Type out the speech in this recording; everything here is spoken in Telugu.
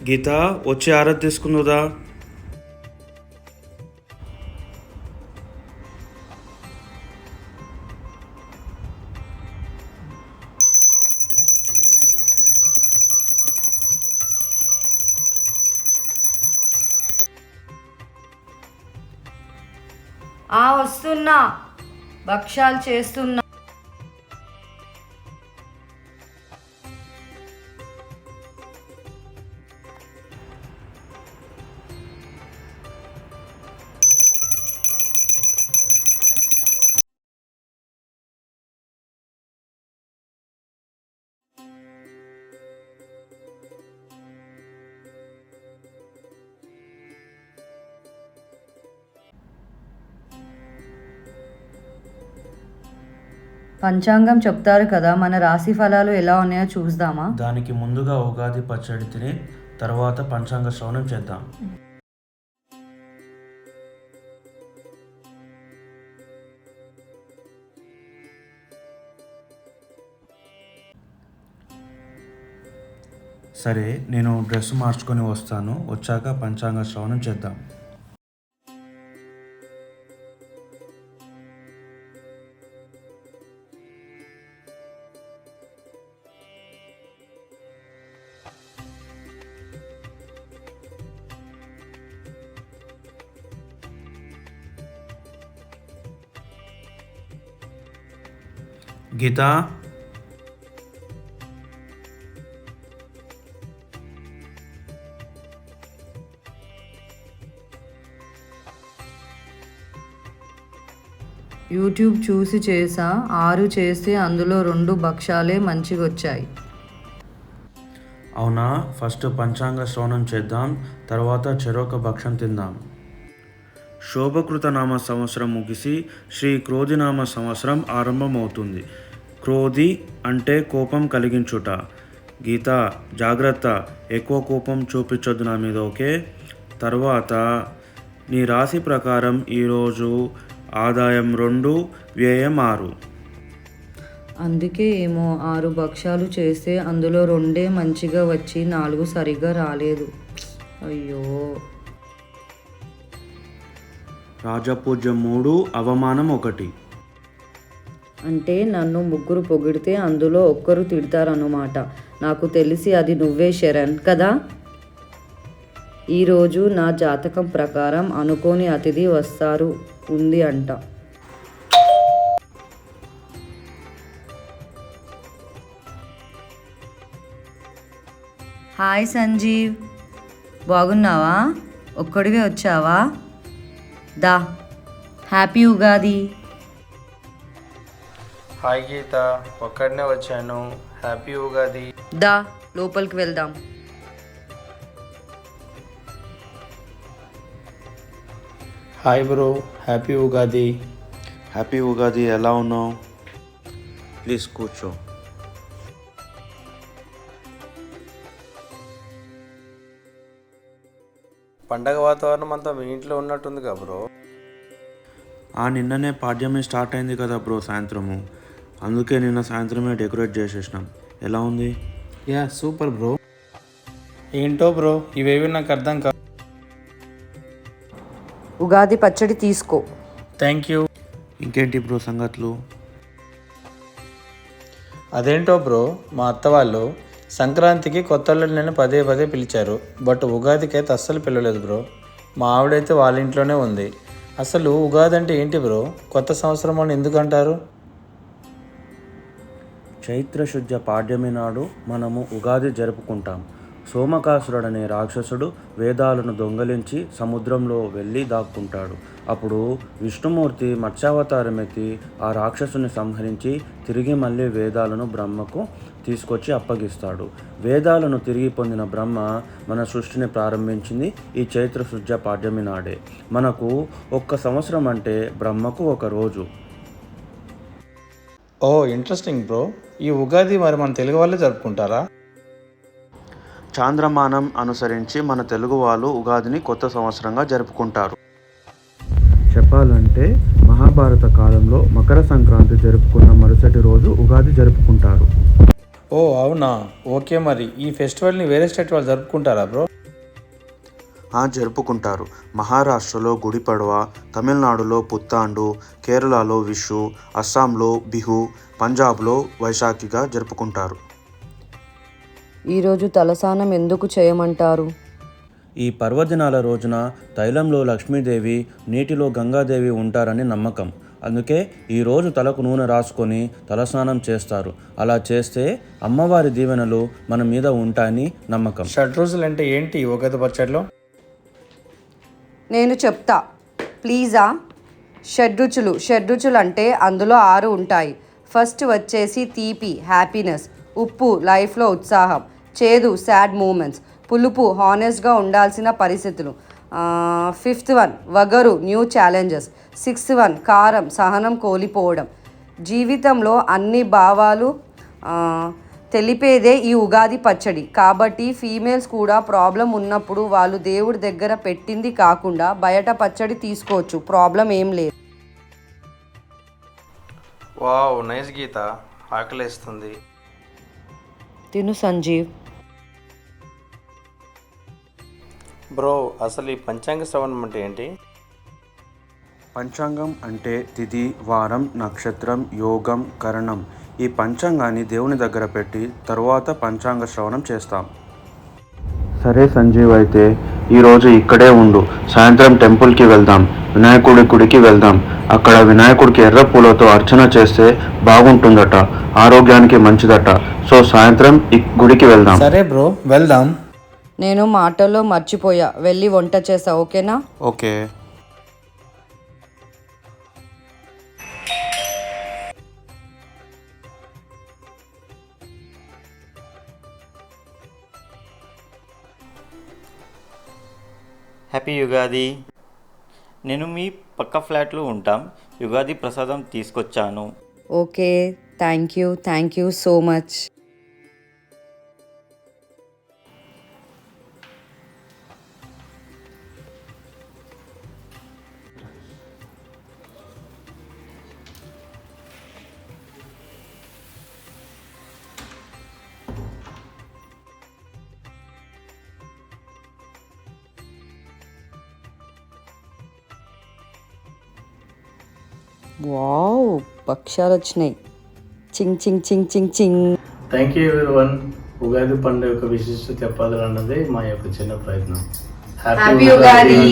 గీత వచ్చి ఆరా తీసుకుందా. వస్తున్నా, భక్షాలు చేస్తున్నా. పంచాంగం చెప్తారు కదా, మన రాశి ఫలాలు ఎలా ఉన్నాయో చూద్దామా? దానికి ముందుగా ఉగాది పచ్చడి తిని తర్వాత పంచాంగ శ్రవణం చేద్దాం. సరే, నేను డ్రెస్ మార్చుకొని వస్తాను. వచ్చాక పంచాంగ శ్రవణం చేద్దాం. గీత, యూట్యూబ్ చూసి చేసా, 6 చేస్తే అందులో 2 భక్షాలే మంచిగొచ్చాయి. అవునా? ఫస్ట్ పంచాంగ శ్రవణం చేద్దాం, తర్వాత చెరొక భక్షం తిందాం. శోభకృత నామ సంవత్సరం ముగిసి శ్రీ క్రోధినామ సంవత్సరం ఆరంభమవుతుంది. క్రోధి అంటే కోపం కలిగించుట. గీత, జాగ్రత్త, ఎక్కువ కోపం చూపించొద్దు నా మీద, ఓకే? తర్వాత నీ రాశి ప్రకారం ఈరోజు ఆదాయం 2, వ్యయం 6. అందుకే ఏమో 6 భక్షాలు చేస్తే అందులో 2 మంచిగా వచ్చి 4 సరిగ్గా రాలేదు. అయ్యో. రాజపూజ్యం 3, అవమానం 1. అంటే నన్ను 3 పొగిడితే అందులో 1 తిడతారన్నమాట. నాకు తెలిసి అది నువ్వే శరణ్ కదా. ఈరోజు నా జాతకం ప్రకారం అనుకోని అతిథి వస్తారు ఉంది అంట. హాయ్ సంజీవ్, బాగున్నావా? ఒక్కడివే వచ్చావా? దా, హ్యాపీ ఉగాది. హాయ్ గీత, ఒక్కడనే వచ్చాను. హ్యాపీ ఉగాది. దా, లోపలికి వెళ్దాం. Hi bro, happy Ugadi. Happy Ugadi. ఎలా ఉన్నావు? ప్లీజ్ కూర్చో. పండగ వాతావరణం అంతా మీ ఇంట్లో ఉన్నట్టుంది కదా బ్రో. నిన్ననే పాడ్యమే స్టార్ట్ అయింది కదా బ్రో, సాయంత్రము. అందుకే నిన్న సాయంత్రమే డెకరేట్ చేసేసినాం. ఎలా ఉంది? Yeah, super bro. ఏంటో బ్రో, ఇవేవి నాకు అర్థం కాదు. ఉగాది పచ్చడి తీసుకో. Thank you. ఇంకేంటి బ్రో సంగతులు? అదేంటో బ్రో, మా అత్త వాళ్ళు సంక్రాంతికి కొత్తల్లుడిని పదే పదే పిలిచారు. బట్ ఉగాదికి అయితే అస్సలు పిలవలేదు బ్రో. మా ఆవిడైతే వాళ్ళ ఇంట్లోనే ఉంది. అసలు ఉగాది అంటే ఏంటి బ్రో? కొత్త సంవత్సరం అని ఎందుకు అంటారు? చైత్రశుద్ధ పాడ్యమి నాడు మనము ఉగాది జరుపుకుంటాం. సోమకాసురుడనే రాక్షసుడు వేదాలను దొంగలించి సముద్రంలో వెళ్ళి దాక్కుంటాడు. అప్పుడు విష్ణుమూర్తి మత్స్యావతారం ఎత్తి ఆ రాక్షసుని సంహరించి తిరిగి మళ్ళీ వేదాలను బ్రహ్మకు తీసుకొచ్చి అప్పగిస్తాడు. వేదాలను తిరిగి పొందిన బ్రహ్మ మన సృష్టిని ప్రారంభించింది ఈ చైత్రశుద్ధ పాడ్యమి నాడే. మనకు 1 సంవత్సరం అంటే బ్రహ్మకు 1 రోజు. ఓ, ఇంట్రెస్టింగ్ బ్రో. ఈ ఉగాది మరి మన తెలుగు వాళ్ళే జరుపుకుంటారా? చాంద్రమానం అనుసరించి మన తెలుగు వాళ్ళు ఉగాదిని కొత్త సంవత్సరంగా జరుపుకుంటారు. చెప్పాలంటే మహాభారత కాలంలో మకర సంక్రాంతి జరుపుకున్న మరుసటి రోజు ఉగాది జరుపుకుంటారు. ఓ అవునా, ఓకే. మరి ఈ ఫెస్టివల్ని వేరే స్టేట్ వాళ్ళు జరుపుకుంటారా బ్రో? జరుపుకుంటారు. మహారాష్ట్రలో గుడి పడవ, తమిళనాడులో పుత్తాండు, కేరళలో విషు, అస్సాంలో బిహు, పంజాబ్లో వైశాఖిగా జరుపుకుంటారు. ఈరోజు తలస్నానం ఎందుకు చేయమంటారు? ఈ పర్వదినాల రోజున తైలంలో లక్ష్మీదేవి, నీటిలో గంగాదేవి ఉంటారని నమ్మకం. అందుకే ఈరోజు తలకు నూనె రాసుకొని తలస్నానం చేస్తారు. అలా చేస్తే అమ్మవారి దీవెనలు మన మీద ఉంటాయని నమ్మకం. షడ్రుచులు అంటే ఏంటి ఉగాది పచ్చడిలో? నేను చెప్తా ప్లీజా. షడ్రుచులు అంటే అందులో 6 ఉంటాయి. ఫస్ట్ వచ్చేసి తీపి హ్యాపీనెస్, ఉప్పు లైఫ్లో ఉత్సాహం, చేదు సాడ్ మూమెంట్స్, పులుపు హానెస్ట్గా ఉండాల్సిన పరిస్థితులు, 5th వన్ వగరు న్యూ ఛాలెంజెస్, 6th వన్ కారం సహనం కోల్పోవడం. జీవితంలో అన్ని భావాలు తెలిపేదే ఈ ఉగాది పచ్చడి. కాబట్టి ఫీమేల్స్ కూడా ప్రాబ్లం ఉన్నప్పుడు వాళ్ళు దేవుడి దగ్గర పెట్టింది కాకుండా బయట పచ్చడి తీసుకోవచ్చు, ప్రాబ్లం ఏం లేదు. వావ్, నైస్ గీత, ఆకలేస్తుంది. తిను సంజీవ్. బ్రో, అసలు ఈ పంచాంగ శ్రవణం అంటే ఏంటి? పంచాంగం అంటే తిథి, వారం, నక్షత్రం, యోగం, కరణం. ఈ పంచాంగాన్ని దేవుని దగ్గర పెట్టి తరువాత పంచాంగ శ్రవణం చేస్తాం. సరే సంజీవ్, అయితే ఈరోజు ఇక్కడే ఉండు. సాయంత్రం టెంపుల్కి వెళ్దాం, వినాయకుడి గుడికి వెళ్దాం. అక్కడ వినాయకుడికి ఎర్ర పూలతో అర్చన చేస్తే బాగుంటుందట, ఆరోగ్యానికి మంచిదట. సో సాయంత్రం ఈ గుడికి వెళ్దాం. సరే బ్రో, వెళ్దాం. నేను మాటల్లో మర్చిపోయా, వెళ్ళి వంట చేస్తా, ఓకేనా? ఓకే. హ్యాపీ యుగాది. నేను మీ పక్క ఫ్లాట్లో ఉంటాం. యుగాది ప్రసాదం తీసుకొచ్చాను. Okay, thank you so much. Wow, పక్షాలు వచ్చినాయి. చింగ్ చింగ్ చింగ్ చింగ్ చింగ్. Thank you everyone. ఉగాది పండుగ యొక్క విశిష్టత చెప్పాలన్నదే మా యొక్క చిన్న ప్రయత్నం. హ్యాపీ ఉగాది.